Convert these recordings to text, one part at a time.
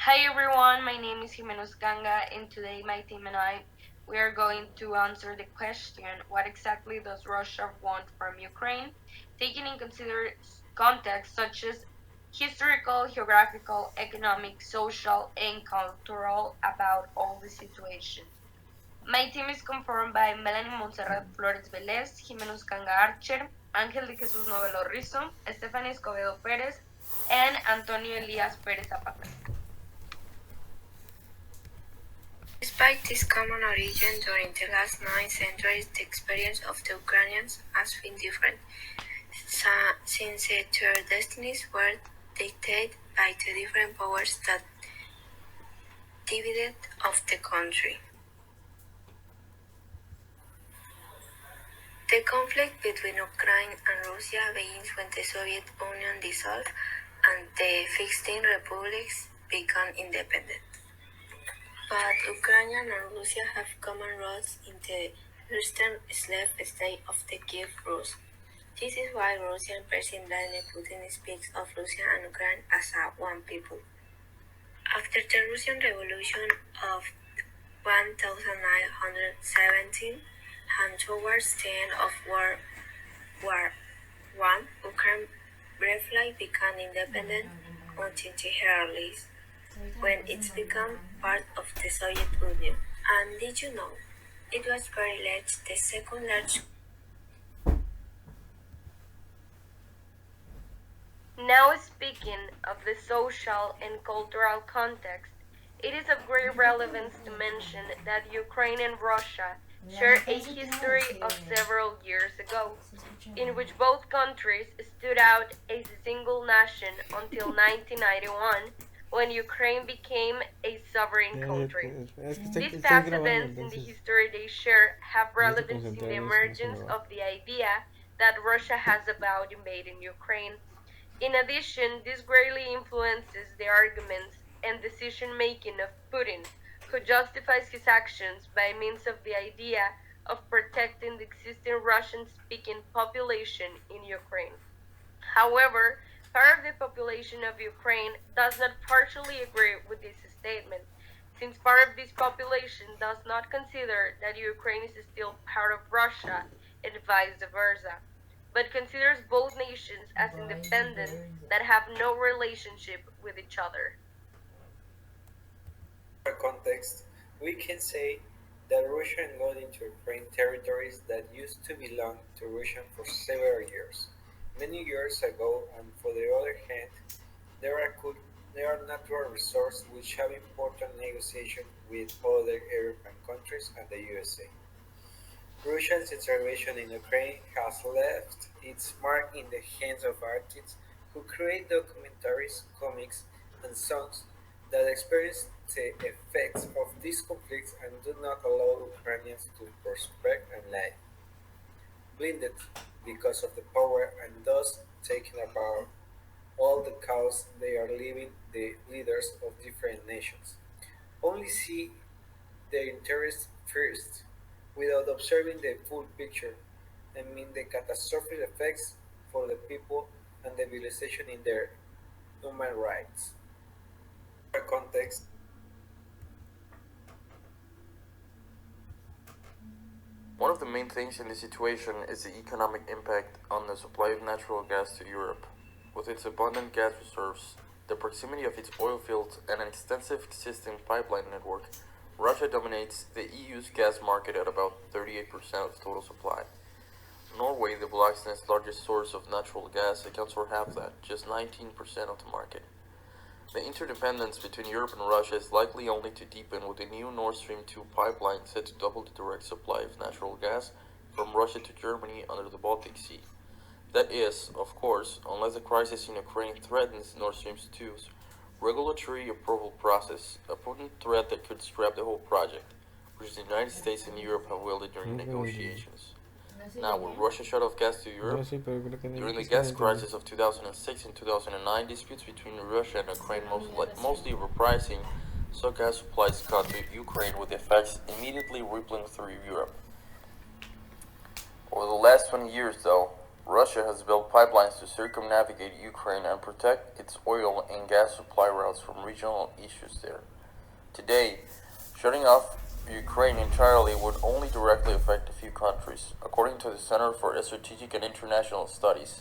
Hi everyone, my name is Jimenos Ganga, and today my team and I we are going to answer the question what exactly does Russia want from Ukraine, taking in consider context such as historical, geographical, economic, social, and cultural about all the situation. My team is confirmed by Melanie Montserrat Flores Velez, Jimenos Ganga Archer, Ángel de Jesús Novelo Rizo, Stephanie Escobedo Pérez, and Antonio Elias Pérez Zapata. Despite this common origin, during the last 9 centuries, the experience of the Ukrainians has been different, since their destinies were dictated by the different powers that divided of the country. The conflict between Ukraine and Russia begins when the Soviet Union dissolved and the 15 republics became independent. But Ukraine and Russia have common roots in the eastern slave state of the Kiev Rus. This is why Russian President Vladimir Putin speaks of Russia and Ukraine as a one people. After the Russian Revolution of 1917 and towards the end of War I, Ukraine briefly became independent until the early when it became part of the Soviet Union. And did you know? It was very large, the second largest. Now, speaking of the social and cultural context, it is of great relevance to mention that Ukraine and Russia share a history of several years ago, in which both countries stood out as a single nation until 1991, when Ukraine became a sovereign country. These past events in the history they share have relevance in the emergence of the idea that Russia has about invading Ukraine. In addition, this greatly influences the arguments and decision making of Putin, who justifies his actions by means of the idea of protecting the existing Russian speaking population in Ukraine. However, part of the population of Ukraine does not partially agree with this statement, since part of this population does not consider that Ukraine is still part of Russia and vice versa, but considers both nations as independent that have no relationship with each other. For context, we can say that Russia got into Ukraine territories that used to belong to Russia for several years, many years ago, and for the other hand, there are, there are natural resources which have important negotiations with other European countries and the USA. Russia's intervention in Ukraine has left its mark in the hands of artists who create documentaries, comics, and songs that experience the effects of these conflicts and do not allow Ukrainians to prospect and live, blinded because of the power and thus taking about all the cause they are leaving the leaders of different nations. Only see their interests first, without observing the full picture, and mean the catastrophic effects for the people and the violation in their human rights. For context, One of the main things in this situation is the economic impact on the supply of natural gas to Europe. With its abundant gas reserves, the proximity of its oil fields, and an extensive existing pipeline network, Russia dominates the EU's gas market at about 38% of total supply. Norway, the bloc's next largest source of natural gas, accounts for half that, just 19% of the market. The interdependence between Europe and Russia is likely only to deepen with the new Nord Stream 2 pipeline set to double the direct supply of natural gas from Russia to Germany under the Baltic Sea. That is, of course, unless the crisis in Ukraine threatens Nord Stream 2's regulatory approval process, a potent threat that could scrap the whole project, which the United States and Europe have wielded during negotiations. Now, with Russia shut off gas to Europe, during the gas crisis of 2006 and 2009, disputes between Russia and Ukraine mostly over pricing saw gas supplies cut to Ukraine with effects immediately rippling through Europe. Over the last 20 years, though, Russia has built pipelines to circumnavigate Ukraine and protect its oil and gas supply routes from regional issues there. Today, shutting off Ukraine entirely would only directly affect a few countries, according to the Center for Strategic and International Studies.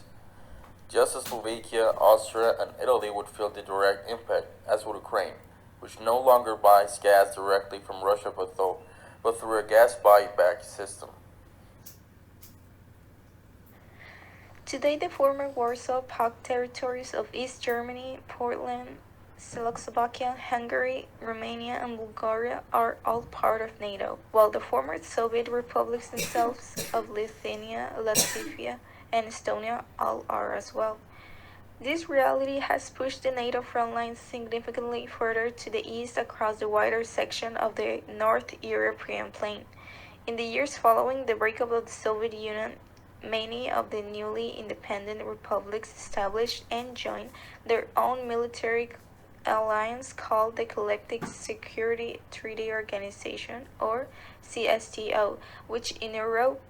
Just as Slovakia, Austria, and Italy would feel the direct impact, as would Ukraine, which no longer buys gas directly from Russia but through a gas buyback system. Today, the former Warsaw Pact territories of East Germany, Poland, Czechoslovakia, Hungary, Romania, and Bulgaria are all part of NATO, while the former Soviet republics themselves of Lithuania, Latvia, and Estonia all are as well. This reality has pushed the NATO front lines significantly further to the east across the wider section of the North European plain. In the years following the breakup of the Soviet Union, many of the newly independent republics established and joined their own military alliance called the Collective Security Treaty Organization, or CSTO, which in Europe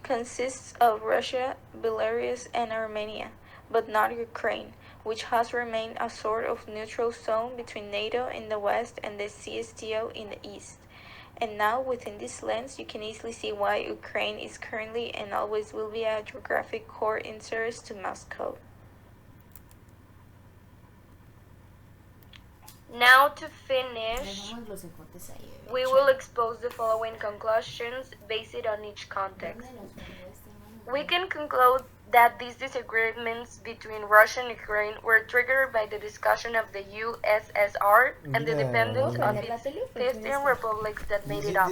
consists of Russia, Belarus, and Armenia, but not Ukraine, which has remained a sort of neutral zone between NATO in the west and the CSTO in the east. And now, within this lens, you can easily see why Ukraine is currently and always will be a geographic core interest to Moscow. Now to finish, we will expose the following conclusions based on each context. We can conclude that these disagreements between Russia and Ukraine were triggered by the discussion of the USSR and the dependence of its 15 republics that made it up.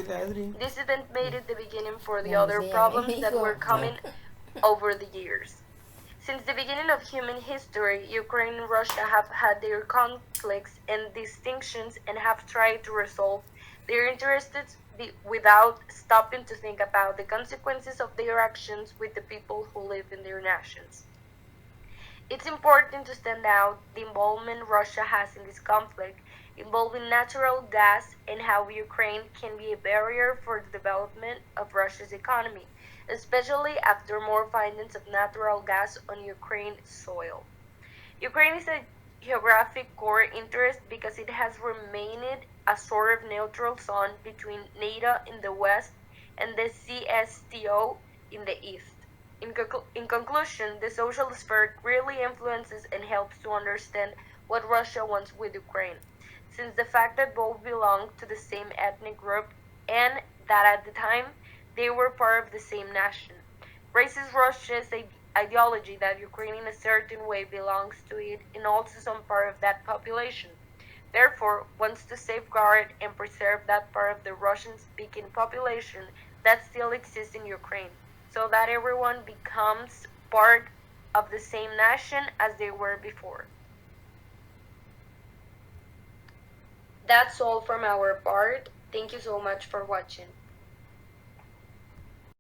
This event made it the beginning for the other problems that were coming over the years. Since the beginning of human history, Ukraine and Russia have had their conflicts and distinctions and have tried to resolve their interests without stopping to think about the consequences of their actions with the people who live in their nations. It's important to stand out the involvement Russia has in this conflict involving natural gas and how Ukraine can be a barrier for the development of Russia's economy, especially after more findings of natural gas on Ukraine's soil. Ukraine is a geographic core interest because it has remained a sort of neutral zone between NATO in the west and the CSTO in the east. In conclusion, the social sphere really influences and helps to understand what Russia wants with Ukraine, since the fact that both belong to the same ethnic group and that at the time they were part of the same nation, raises Russia's ideology that Ukraine in a certain way belongs to it and also some part of that population. Therefore, wants to safeguard and preserve that part of the Russian-speaking population that still exists in Ukraine, so that everyone becomes part of the same nation as they were before. That's all from our part. Thank you so much for watching.